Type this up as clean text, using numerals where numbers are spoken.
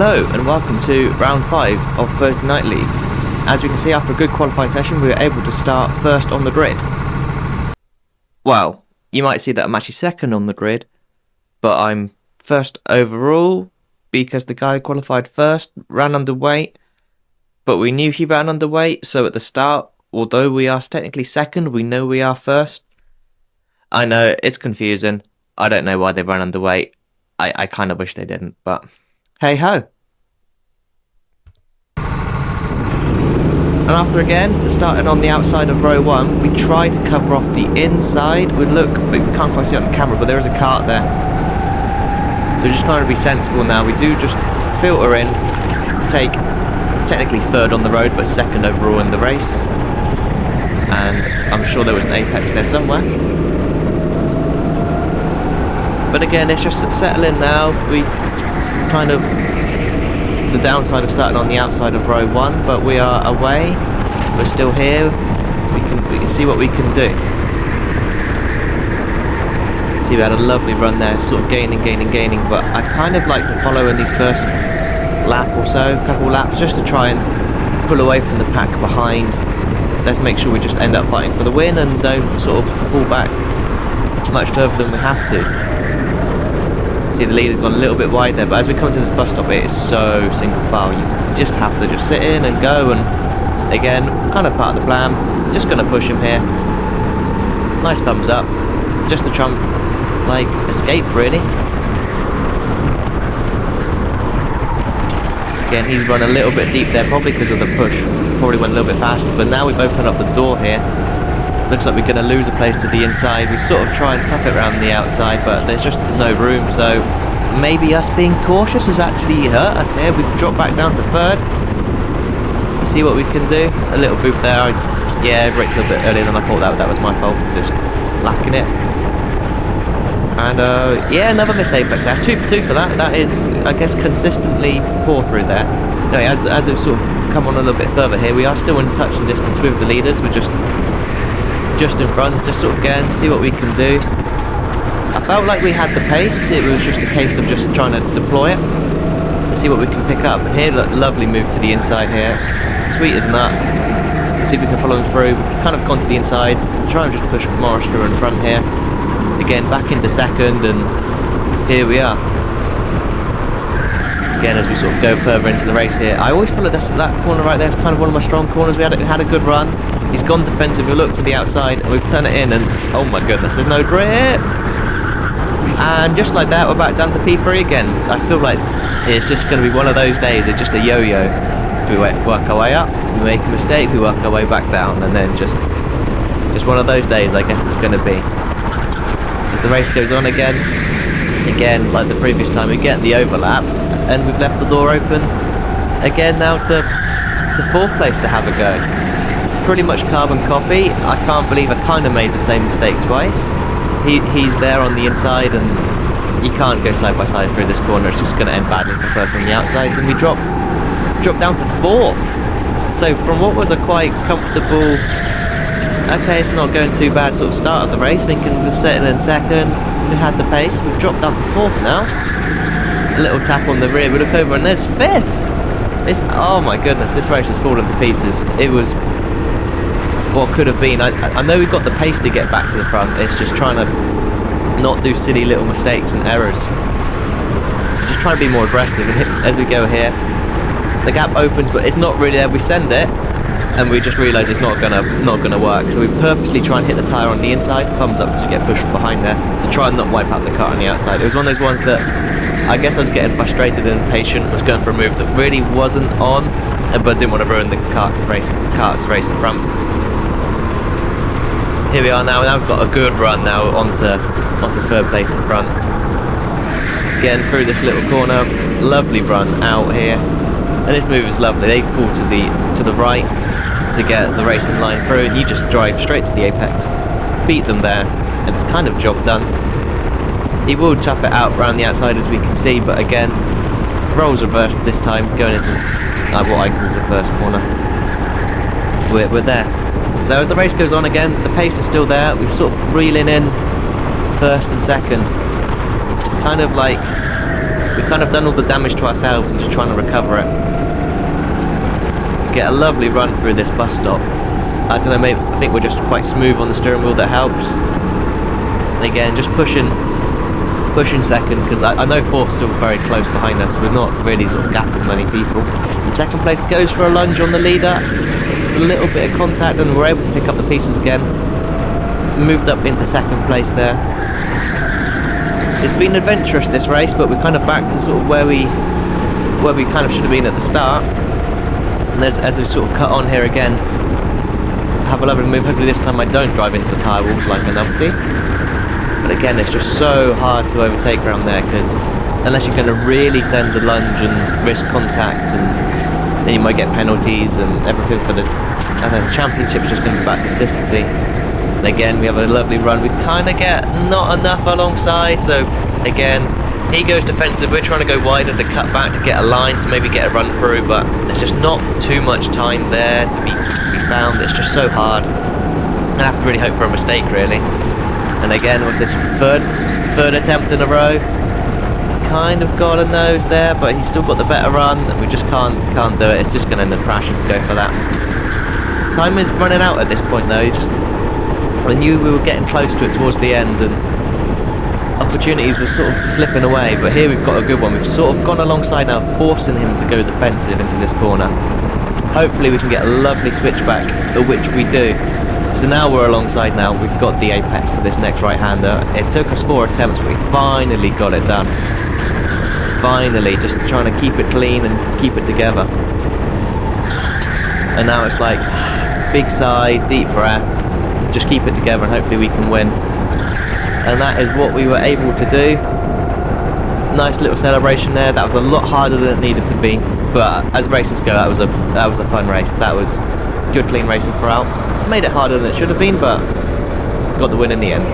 Hello and welcome to round 5 of Thursday Night League. As we can see, after a good qualifying session we were able to start first on the grid. Well, you might see that I'm actually second on the grid, but I'm first overall because the guy who qualified first ran underweight, but we knew he ran underweight, so at the start, although we are technically second, we know we are first. I know, it's confusing. I don't know why they ran underweight. I kind of wish they didn't, but hey ho. And after again, starting on the outside of row 1, we try to cover off the inside. We can't quite see it on the camera, but there is a cart there. So we're just trying to be sensible now. We do just filter in, take technically third on the road, but second overall in the race. And I'm sure there was an apex there somewhere. But again, it's just settling now. We kind of the downside of starting on the outside of row 1, but we are away. We're still here. We can see what we can do. See, we had a lovely run there, sort of gaining, but I kind of like to follow in these first lap or so, couple laps, just to try and pull away from the pack behind. Let's make sure we just end up fighting for the win and don't sort of fall back much further than we have to. See, the leader's gone a little bit wide there, but as we come to this bus stop, it is so single file. You just have to just sit in and go, and again, kind of part of the plan. Just going to push him here. Nice thumbs up. Just to try and, like, escape, really. Again, he's run a little bit deep there, probably because of the push. Probably went a little bit faster, but now we've opened up the door here. Looks like we're going to lose a place to the inside. We sort of try and tough it around the outside, but there's just no room, so maybe us being cautious has actually hurt us here. We've dropped back down to third. Let's see what we can do. A little boop there. Yeah, braked a little bit earlier than I thought. That was my fault, just lacking it. And yeah, another missed apex. That's 2 for 2 for that. That is, I guess, consistently poor through there. Anyway, as we've sort of come on a little bit further here, we are still in touch and distance with the leaders. We're just in front, just sort of again, see what we can do. I felt like we had the pace. It was just a case of just trying to deploy it and see what we can pick up. And here, look, lovely move to the inside here. Sweet as nut. Let's see if we can follow him through. We've kind of gone to the inside. Try and just push Morris through in front here. Again, back into second, and here we are. Again, as we sort of go further into the race here, I always feel like that corner right there is kind of one of my strong corners. We had a good run. He's gone defensive. We look to the outside, and we've turned it in, and oh my goodness, there's no grip. And just like that, we're back down to P3 again. I feel like it's just going to be one of those days. It's just a yo-yo. We work our way up, we make a mistake, we work our way back down, and then just one of those days, I guess it's going to be. As the race goes on again, like the previous time, we get the overlap, and we've left the door open again now to 4th place to have a go. Pretty much carbon copy. I can't believe I kind of made the same mistake twice. He's there on the inside, and you can't go side by side through this corner. It's just going to end badly for the person on the outside. Then we drop down to 4th. So from what was a quite comfortable, okay, it's not going too bad sort of start of the race, thinking we're sitting in second, we had the pace. We've dropped down to 4th now. A little tap on the rear. We look over, and there's 5th. Oh my goodness, this race has fallen to pieces. It was what could have been. I know we've got the pace to get back to the front. It's just trying to not do silly little mistakes and errors. Just trying to be more aggressive. And as we go here, the gap opens, but it's not really there. We send it, and we just realise it's not gonna work. So we purposely try and hit the tyre on the inside. Thumbs up because you get pushed from behind there to try and not wipe out the car on the outside. It was one of those ones that I guess I was getting frustrated and impatient. I was going for a move that really wasn't on, but I didn't want to ruin the Karts race in front. Here we are now, and I've got a good run now onto 3rd place in front. Again, through this little corner, lovely run out here, and this move is lovely. They pull to the right to get the racing line through, and you just drive straight to the apex, beat them there, and it's kind of job done. He will tough it out around the outside, as we can see, but again, roles reversed this time, going into what I call the first corner. We're there. So as the race goes on again, the pace is still there. We're sort of reeling in first and second. It's kind of like we've kind of done all the damage to ourselves and just trying to recover it. Get a lovely run through this bus stop. I don't know, maybe I think we're just quite smooth on the steering wheel, that helps. And again, just pushing second, because I know fourth's still very close behind us. We're not really sort of gapping many people. In second place, goes for a lunge on the leader. It's a little bit of contact and we're able to pick up the pieces again. Moved up into second place there. It's been adventurous this race, but we're kind of back to sort of where we kind of should have been at the start. And as we sort of cut on here again, have a lovely move. Hopefully this time I don't drive into the tyre walls like a numpty. But again, it's just so hard to overtake around there, because unless you're going to really send the lunge and risk contact, and then you might get penalties and everything for the championship's just going to be about consistency. And again, we have a lovely run. We kind of get not enough alongside, so again, he goes defensive. We're trying to go wider to cut back to get a line to maybe get a run through, but there's just not too much time there to be found. It's just so hard. I have to really hope for a mistake, really. And again, what's this, third attempt in a row? Kind of got a nose there, but he's still got the better run, and we just can't do it. It's just going to end in the trash if we go for that. Time is running out at this point, though. I knew we were getting close to it towards the end, and opportunities were sort of slipping away, but here we've got a good one. We've sort of gone alongside now, forcing him to go defensive into this corner. Hopefully we can get a lovely switchback, which we do. So now we're alongside now, we've got the apex to this next right-hander. It took us 4 attempts, but we finally got it done. Finally, just trying to keep it clean and keep it together. And now it's like, big sigh, deep breath, just keep it together and hopefully we can win. And that is what we were able to do. Nice little celebration there. That was a lot harder than it needed to be, but as races go, that was a fun race. That was good, clean racing throughout. Made it harder than it should have been, but got the win in the end.